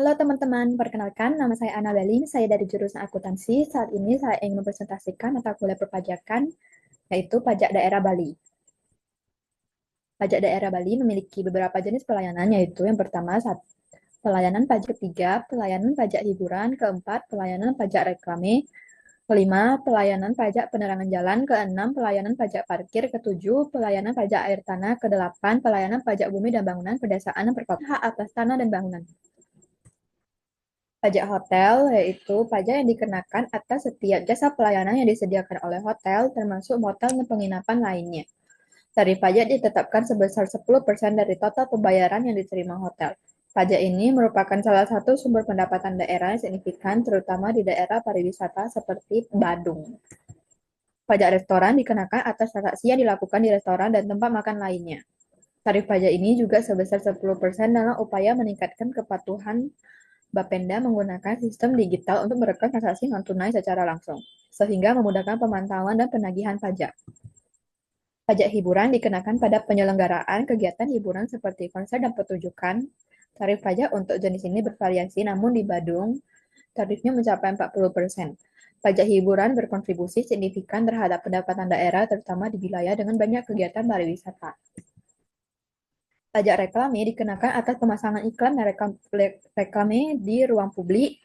Halo teman-teman, perkenalkan nama saya Annabeli, saya dari jurusan akuntansi. Saat ini saya ingin mempresentasikan mata kuliah perpajakan, yaitu pajak daerah Bali. Pajak daerah Bali memiliki beberapa jenis pelayanan, yaitu yang pertama, pelayanan pajak, ketiga, pelayanan pajak hiburan, keempat, pelayanan pajak reklame, kelima, pelayanan pajak penerangan jalan, keenam, pelayanan pajak parkir, ketujuh, pelayanan pajak air tanah, kedelapan, pelayanan pajak bumi dan bangunan, pedesaan dan perkotaan, hak atas tanah dan bangunan. Pajak hotel yaitu pajak yang dikenakan atas setiap jasa pelayanan yang disediakan oleh hotel, termasuk hotel dan penginapan lainnya. Tarif pajak ditetapkan sebesar 10% dari total pembayaran yang diterima hotel. Pajak ini merupakan salah satu sumber pendapatan daerah yang signifikan, terutama di daerah pariwisata seperti Badung. Pajak restoran dikenakan atas transaksi yang dilakukan di restoran dan tempat makan lainnya. Tarif pajak ini juga sebesar 10% dalam upaya meningkatkan kepatuhan Bapenda menggunakan sistem digital untuk merekam transaksi non-tunai secara langsung, sehingga memudahkan pemantauan dan penagihan pajak. Pajak hiburan dikenakan pada penyelenggaraan kegiatan hiburan seperti konser dan pertunjukan. Tarif pajak untuk jenis ini bervariasi, namun di Badung, tarifnya mencapai 40%. Pajak hiburan berkontribusi signifikan terhadap pendapatan daerah, terutama di wilayah dengan banyak kegiatan pariwisata. Pajak reklame dikenakan atas pemasangan iklan dan reklame di ruang publik.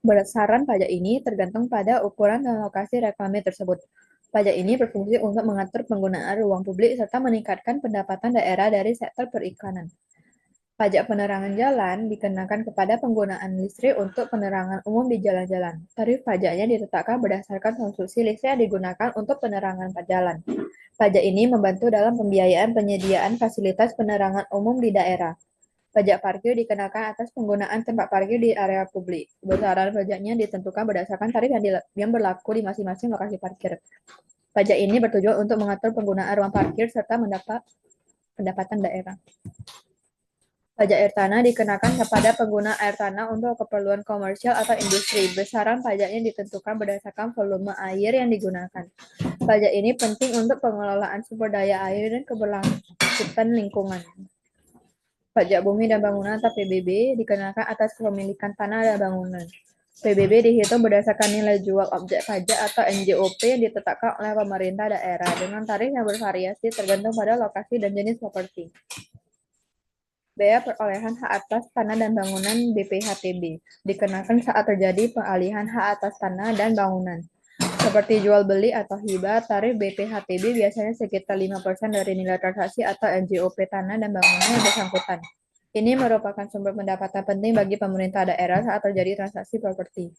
Besaran pajak ini tergantung pada ukuran dan lokasi reklame tersebut. Pajak ini berfungsi untuk mengatur penggunaan ruang publik serta meningkatkan pendapatan daerah dari sektor periklanan. Pajak penerangan jalan dikenakan kepada penggunaan listrik untuk penerangan umum di jalan-jalan. Tarif pajaknya ditetapkan berdasarkan konsumsi listrik yang digunakan untuk penerangan jalan. Pajak ini membantu dalam pembiayaan penyediaan fasilitas penerangan umum di daerah. Pajak parkir dikenakan atas penggunaan tempat parkir di area publik. Besaran pajaknya ditentukan berdasarkan tarif yang berlaku di masing-masing lokasi parkir. Pajak ini bertujuan untuk mengatur penggunaan ruang parkir serta mendapat pendapatan daerah. Pajak air tanah dikenakan kepada pengguna air tanah untuk keperluan komersial atau industri. Besaran pajaknya ditentukan berdasarkan volume air yang digunakan. Pajak ini penting untuk pengelolaan sumber daya air dan keberlanjutan lingkungan. Pajak bumi dan bangunan atau PBB dikenakan atas kepemilikan tanah dan bangunan. PBB dihitung berdasarkan nilai jual objek pajak atau NJOP yang ditetapkan oleh pemerintah daerah dengan tarif yang bervariasi tergantung pada lokasi dan jenis properti. Bea perolehan hak atas tanah dan bangunan BPHTB dikenakan saat terjadi pengalihan hak atas tanah dan bangunan. Seperti jual beli atau hibah, tarif BPHTB biasanya sekitar 5% dari nilai transaksi atau NJOP tanah dan bangunan yang bersangkutan. Ini merupakan sumber pendapatan penting bagi pemerintah daerah saat terjadi transaksi properti.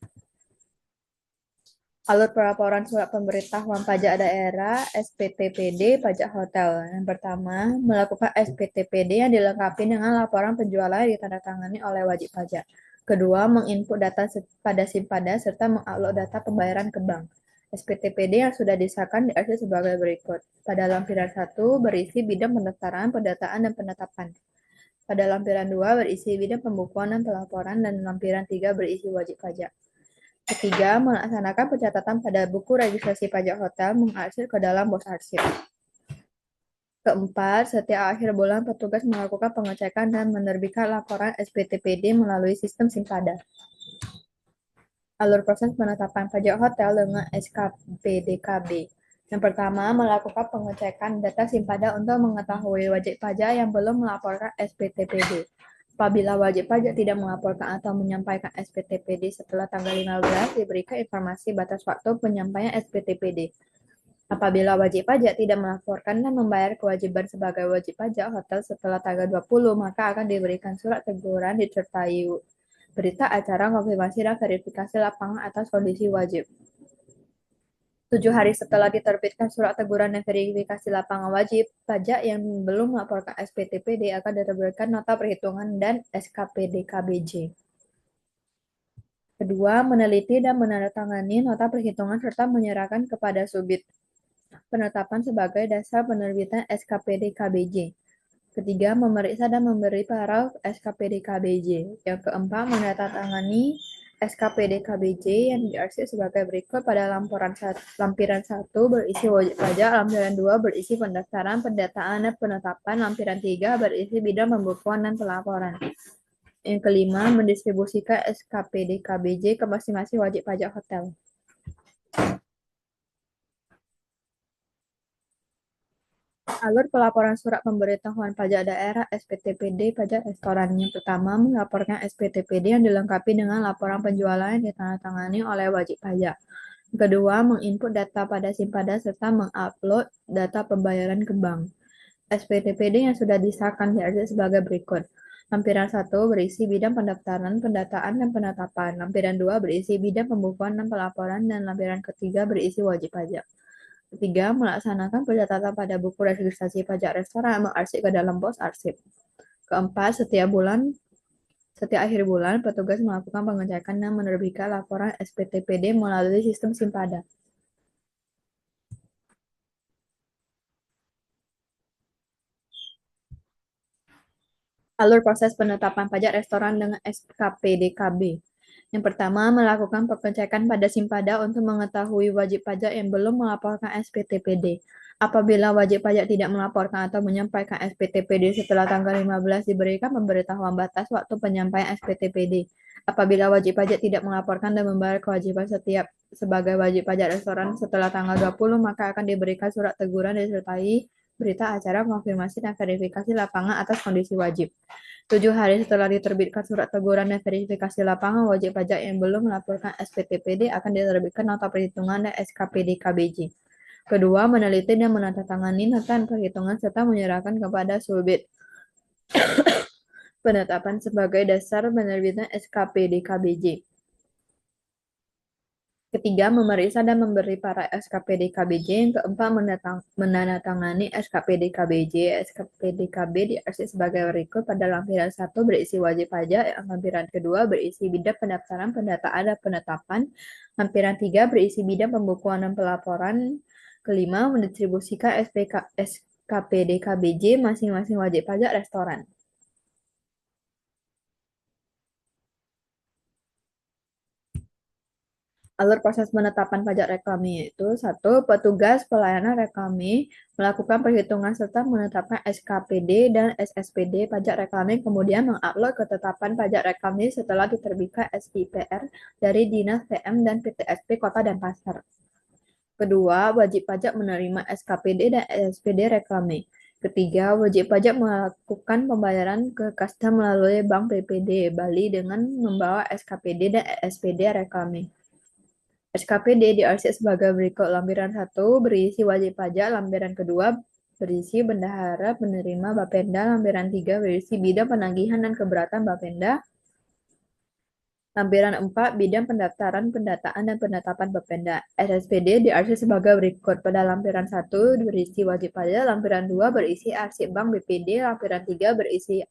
Alur pelaporan surat pemberitahuan pajak daerah SPTPD pajak hotel. Yang pertama, melakukan SPTPD yang dilengkapi dengan laporan penjualan yang ditandatangani oleh wajib pajak. Kedua, menginput data pada SIMPADA serta mengupload data pembayaran ke bank. SPTPD yang sudah disahkan diarsip sebagai berikut. Pada lampiran 1 berisi bidang pendaftaran, pendataan, dan penetapan. Pada lampiran 2 berisi bidang pembukuan dan pelaporan, dan lampiran 3 berisi wajib pajak. Ketiga, melaksanakan pencatatan pada buku registrasi pajak hotel mengarsip ke dalam bos arsip. Keempat, setiap akhir bulan petugas melakukan pengecekan dan menerbitkan laporan SPTPD melalui sistem SIMPADA. Alur proses penetapan pajak hotel dengan SKPDKB. Yang pertama, melakukan pengecekan data SIMPADA untuk mengetahui wajib pajak yang belum melaporkan SPTPD. Apabila wajib pajak tidak melaporkan atau menyampaikan SPTPD setelah tanggal 15, diberikan informasi batas waktu penyampaian SPTPD. Apabila wajib pajak tidak melaporkan dan membayar kewajiban sebagai wajib pajak hotel setelah tanggal 20, maka akan diberikan surat teguran disertai berita acara konfirmasi dan verifikasi lapangan atas kondisi wajib. 7 hari setelah diterbitkan surat teguran dan verifikasi lapangan wajib pajak yang belum melaporkan SPTPD akan diterbitkan nota perhitungan dan SKPD-KBJ. Kedua, meneliti dan menandatangani nota perhitungan serta menyerahkan kepada subit penetapan sebagai dasar penerbitan SKPD-KBJ. Ketiga, memeriksa dan memberi paraf SKPD-KBJ. Yang keempat, menandatangani SKPD-KBJ yang diarsip sebagai berikut pada lampiran 1 berisi wajib pajak, lampiran 2 berisi pendaftaran, pendataan, dan penetapan, lampiran 3 berisi bidang pembukuan dan pelaporan. Yang kelima, mendistribusikan SKPD KBJ ke masing-masing wajib pajak hotel. Alur pelaporan surat pemberitahuan pajak daerah SPTPD pajak restoran. Yang pertama, melaporkan SPTPD yang dilengkapi dengan laporan penjualan yang ditandatangani oleh wajib pajak. Kedua, menginput data pada Simpada serta mengupload data pembayaran ke bank. SPTPD yang sudah disahkan diarsip sebagai berikut. Lampiran 1 berisi bidang pendaftaran, pendataan, dan penetapan. Lampiran 2 berisi bidang pembukuan dan pelaporan, dan lampiran ketiga berisi wajib pajak. Ketiga, melaksanakan pencatatan pada buku registrasi pajak restoran mengarsip ke dalam pos arsip. Keempat, setiap akhir bulan, petugas melakukan pengecekan dan menerbitkan laporan SPTPD melalui sistem Simpada. Alur proses penetapan pajak restoran dengan SKPDKB. Yang pertama, melakukan pengecekan pada Simpada untuk mengetahui wajib pajak yang belum melaporkan SPTPD. Apabila wajib pajak tidak melaporkan atau menyampaikan SPTPD setelah tanggal 15, diberikan pemberitahuan batas waktu penyampaian SPTPD. Apabila wajib pajak tidak melaporkan dan membayar kewajiban setiap sebagai wajib pajak restoran setelah tanggal 20, maka akan diberikan surat teguran disertai berita acara konfirmasi dan verifikasi lapangan atas kondisi wajib. 7 hari setelah diterbitkan surat teguran dan verifikasi lapangan, wajib pajak yang belum melaporkan SPTPD akan diterbitkan nota perhitungan dan SKPD KBJ. Kedua, meneliti dan menandatangani nota perhitungan serta menyerahkan kepada Subdit penetapan sebagai dasar penerbitan SKPD KBJ. Ketiga, memeriksa dan memberi para SKPD KBJ. Yang keempat, menandatangani SKPD KBJ. SKPD KB diarsip sebagai berikut pada lampiran 1 berisi wajib pajak, lampiran kedua berisi bidang pendaftaran, pendataan, dan penetapan, lampiran 3 berisi bidang pembukuan dan pelaporan, kelima, mendistribusikan SKPD KBJ masing-masing wajib pajak restoran. Alur proses penetapan pajak reklame yaitu 1. Petugas pelayanan reklame melakukan perhitungan serta menetapkan SKPD dan SSPD pajak reklame, kemudian mengupload ketetapan pajak reklame setelah diterbitkan SIPR dari Dinas PM dan PTSP Kota dan Pasar. Kedua, wajib pajak menerima SKPD dan SSPD reklame. Ketiga, wajib pajak melakukan pembayaran ke Kasda melalui Bank BPD Bali dengan membawa SKPD dan SSPD reklame. SKPD diarsip sebagai berikut. Lampiran 1 berisi wajib pajak, lampiran kedua berisi bendahara penerima Bapenda, lampiran 3 berisi bidang penagihan dan keberatan Bapenda, lampiran 4 bidang pendaftaran, pendataan, dan penetapan Bapenda. SSPD diarsip sebagai berikut. Pada lampiran 1 berisi wajib pajak, lampiran 2 berisi arsip Bank BPD, lampiran 3 berisi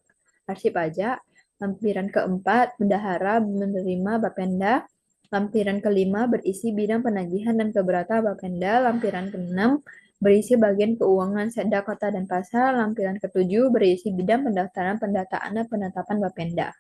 arsip pajak, lampiran keempat bendahara menerima Bapenda, lampiran kelima berisi bidang penagihan dan keberatan Bapenda, lampiran keenam berisi bagian keuangan Setda Kota dan Pasar, lampiran ketujuh berisi bidang pendaftaran, pendataan, dan penetapan Bapenda.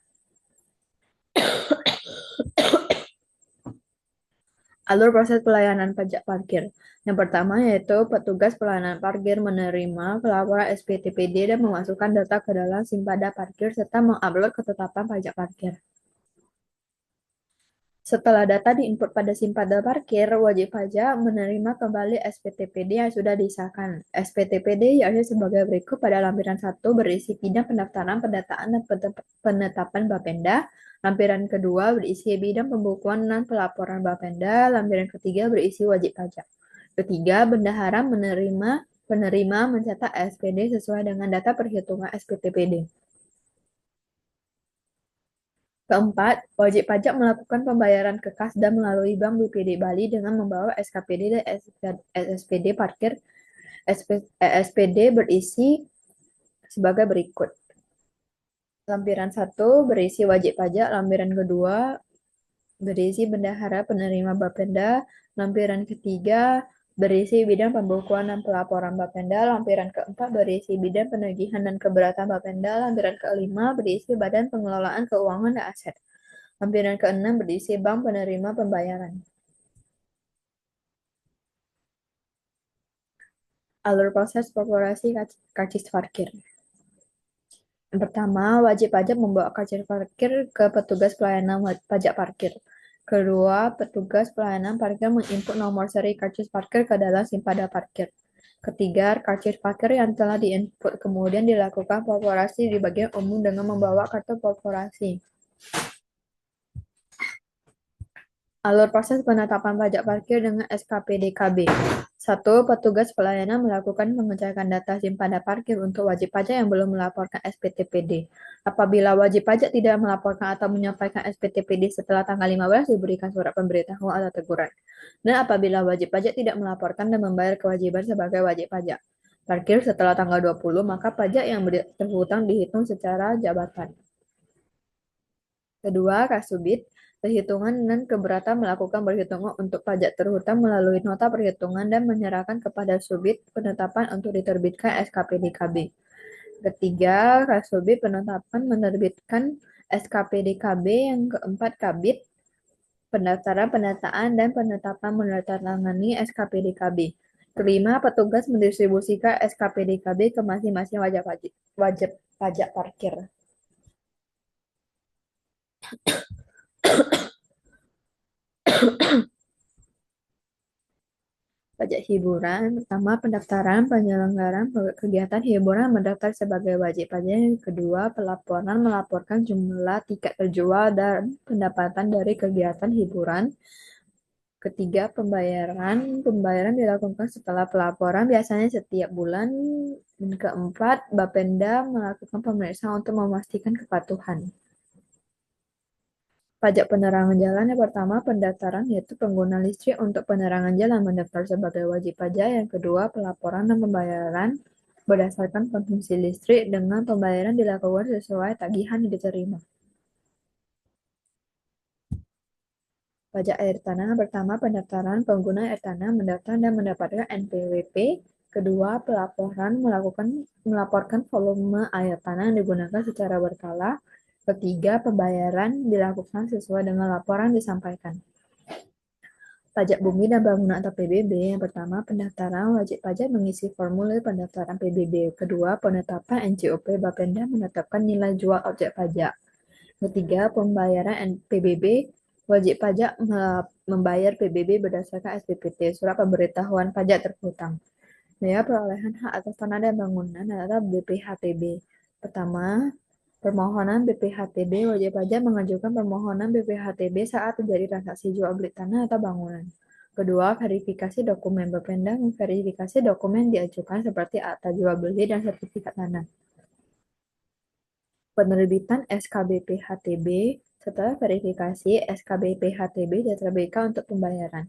Alur proses pelayanan pajak parkir. Yang pertama yaitu petugas pelayanan parkir menerima pelaporan SPTPD dan memasukkan data ke dalam Simpada parkir serta mengupload ketetapan pajak parkir. Setelah data diinput pada Simpada parkir, wajib pajak menerima kembali SPTPD yang sudah disahkan. SPTPD diarsip sebagai berikut. Pada lampiran 1 berisi bidang pendaftaran, pendataan, dan penetapan Bapenda. Lampiran kedua berisi bidang pembukuan dan pelaporan Bapenda. Lampiran ketiga berisi wajib pajak. Ketiga, bendahara penerima mencetak SPD sesuai dengan data perhitungan SPTPD. Keempat, wajib pajak melakukan pembayaran ke Kasda melalui Bank BPD Bali dengan membawa SKPD dan SSPD parkir. SPD berisi sebagai berikut. Lampiran 1 berisi wajib pajak, lampiran kedua berisi bendahara penerima Bapenda, lampiran ketiga berisi bidang pembukuan dan pelaporan Bapenda, lampiran keempat berisi bidang penagihan dan keberatan Bapenda, lampiran kelima berisi badan pengelolaan keuangan dan aset, lampiran keenam berisi bank penerima pembayaran. Alur proses korporasi karcis parkir. Yang pertama, wajib pajak membawa karcis parkir ke petugas pelayanan pajak parkir. Kedua, petugas pelayanan parkir menginput nomor seri karcis parkir ke dalam simpada parkir. Ketiga, karcis parkir yang telah diinput kemudian dilakukan perforasi di bagian umum dengan membawa kartu perforasi. Alur proses penetapan pajak parkir dengan SKPDKB. 1. Petugas pelayanan melakukan pengecekan data simpanan parkir untuk wajib pajak yang belum melaporkan SPTPD. Apabila wajib pajak tidak melaporkan atau menyampaikan SPTPD setelah tanggal 15, diberikan surat pemberitahuan atau teguran. Dan apabila wajib pajak tidak melaporkan dan membayar kewajiban sebagai wajib pajak parkir setelah tanggal 20, maka pajak yang terhutang dihitung secara jabatan. Kedua, Kasubit, perhitungan dan keberatan melakukan perhitungan untuk pajak terhutang melalui nota perhitungan dan menyerahkan kepada Subit penetapan untuk diterbitkan SKPDKB. Ketiga, Kasubit penetapan menerbitkan SKPDKB. Yang keempat, Kabit, pendaftaran, pendataan, dan penetapan menandatangani SKPDKB. Kelima, petugas mendistribusikan SKPDKB ke masing-masing wajib pajak parkir. Pajak hiburan, pertama pendaftaran penyelenggaraan kegiatan hiburan mendaftar sebagai wajib pajak. Yang kedua, pelaporan melaporkan jumlah tiket terjual dan pendapatan dari kegiatan hiburan. Ketiga, pembayaran dilakukan setelah pelaporan, biasanya setiap bulan. Dan keempat, Bapenda melakukan pemeriksaan untuk memastikan kepatuhan. Pajak penerangan jalan yang pertama pendaftaran yaitu pengguna listrik untuk penerangan jalan mendaftar sebagai wajib pajak. Yang kedua pelaporan dan pembayaran berdasarkan konsumsi listrik dengan pembayaran dilakukan sesuai tagihan yang diterima. Pajak air tanah pertama pendaftaran pengguna air tanah mendaftar dan mendapatkan NPWP. Kedua melaporkan volume air tanah yang digunakan secara berkala. Ketiga pembayaran dilakukan sesuai dengan laporan disampaikan. Pajak Bumi dan Bangunan atau PBB. Yang pertama, pendaftaran wajib pajak mengisi formulir pendaftaran PBB. Kedua, penetapan NJOP Bapenda menetapkan nilai jual objek pajak. Ketiga, pembayaran PBB. Wajib pajak membayar PBB berdasarkan SPPT, Surat Pemberitahuan Pajak Terhutang. Biaya perolehan hak atas tanah dan bangunan adalah BPHTB. Pertama, permohonan BPHTB, wajib pajak mengajukan permohonan BPHTB saat terjadi transaksi jual beli tanah atau bangunan. Kedua, verifikasi dokumen. Bapenda memverifikasi dokumen diajukan seperti akta jual beli dan sertifikat tanah. Penerbitan SKBPHTB. Setelah verifikasi, SKBPHTB diterbitkan untuk pembayaran.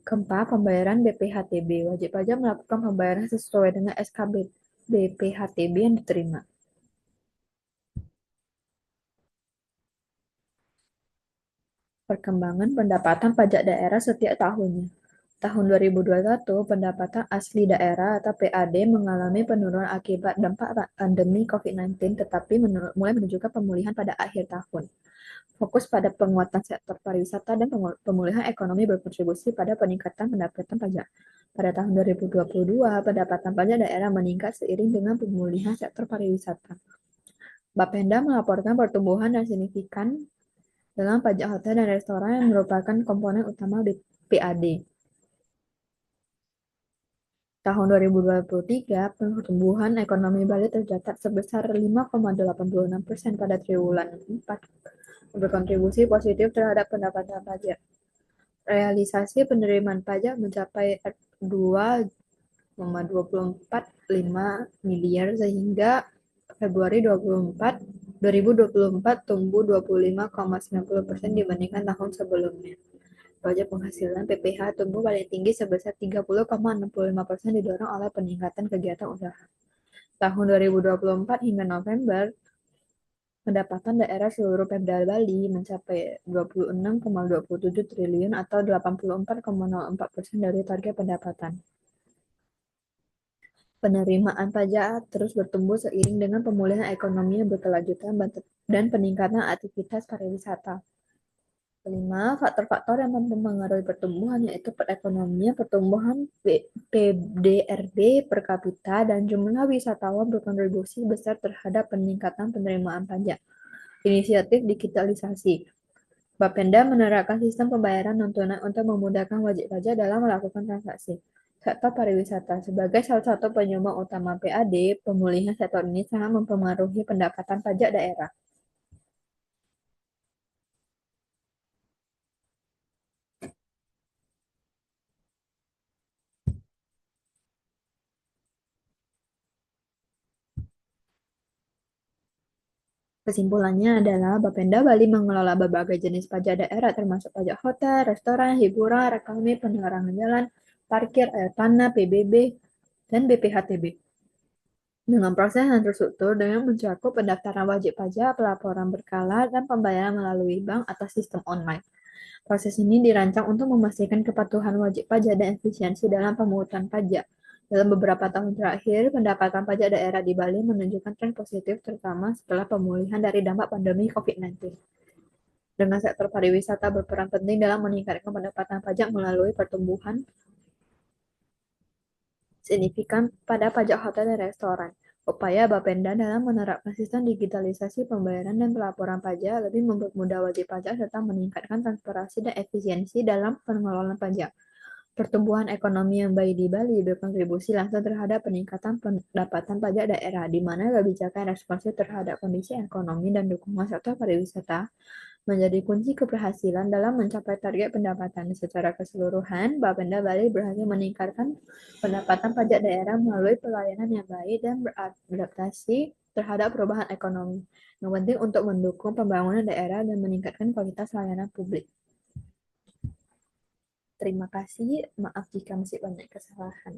Keempat, pembayaran BPHTB. Wajib pajak melakukan pembayaran sesuai dengan SKB BPHTB yang diterima. Perkembangan pendapatan pajak daerah setiap tahunnya. Tahun 2021, pendapatan asli daerah atau PAD mengalami penurunan akibat dampak pandemi COVID-19, tetapi mulai menunjukkan pemulihan pada akhir tahun. Fokus pada penguatan sektor pariwisata dan pemulihan ekonomi berkontribusi pada peningkatan pendapatan pajak. Pada tahun 2022, pendapatan pajak daerah meningkat seiring dengan pemulihan sektor pariwisata. Bapenda melaporkan pertumbuhan yang signifikan dalam pajak hotel dan restoran yang merupakan komponen utama PAD. Tahun 2023, pertumbuhan ekonomi Bali tercatat sebesar 5,86% pada triwulan 4, berkontribusi positif terhadap pendapatan pajak. Realisasi penerimaan pajak mencapai 2,245 miliar sehingga Februari 2024 tumbuh 25,90% dibandingkan tahun sebelumnya. Pajak penghasilan PPH tumbuh paling tinggi sebesar 30,65% didorong oleh peningkatan kegiatan usaha. Tahun 2024 hingga November, pendapatan daerah seluruh Pemda Bali mencapai 26,27 triliun atau 84,04% dari target pendapatan. Penerimaan pajak terus bertumbuh seiring dengan pemulihan ekonomi yang berkelanjutan dan peningkatan aktivitas pariwisata. Kelima, faktor-faktor yang mempengaruhi pertumbuhan yaitu perekonomian, pertumbuhan PDRB per kapita, dan jumlah wisatawan berkontribusi besar terhadap peningkatan penerimaan pajak. Inisiatif digitalisasi. Bapenda menerapkan sistem pembayaran non-tunai untuk memudahkan wajib pajak dalam melakukan transaksi. Sektor pariwisata. Sebagai salah satu penyumbang utama PAD, pemulihan sektor ini sangat mempengaruhi pendapatan pajak daerah. Kesimpulannya adalah Bapenda Bali mengelola berbagai jenis pajak daerah termasuk pajak hotel, restoran, hiburan, reklame, penerangan jalan, parkir, air tanah, PBB, dan BPHTB. Dengan proses yang terstruktur dengan mencakup pendaftaran wajib pajak, pelaporan berkala, dan pembayaran melalui bank atau sistem online. Proses ini dirancang untuk memastikan kepatuhan wajib pajak dan efisiensi dalam pemungutan pajak. Dalam beberapa tahun terakhir, pendapatan pajak daerah di Bali menunjukkan tren positif terutama setelah pemulihan dari dampak pandemi COVID-19. Dengan sektor pariwisata berperan penting dalam meningkatkan pendapatan pajak melalui pertumbuhan signifikan pada pajak hotel dan restoran. Upaya Bapenda dalam menerapkan sistem digitalisasi pembayaran dan pelaporan pajak lebih mempermudah wajib pajak serta meningkatkan transparansi dan efisiensi dalam pengelolaan pajak. Pertumbuhan ekonomi yang baik di Bali berkontribusi langsung terhadap peningkatan pendapatan pajak daerah, di mana kebijakan responsif terhadap kondisi ekonomi dan dukungan sektor pariwisata menjadi kunci keberhasilan dalam mencapai target pendapatan. Secara keseluruhan, Bapenda Bali berhasil meningkatkan pendapatan pajak daerah melalui pelayanan yang baik dan beradaptasi terhadap perubahan ekonomi, yang penting untuk mendukung pembangunan daerah dan meningkatkan kualitas layanan publik. Terima kasih, maaf jika masih banyak kesalahan.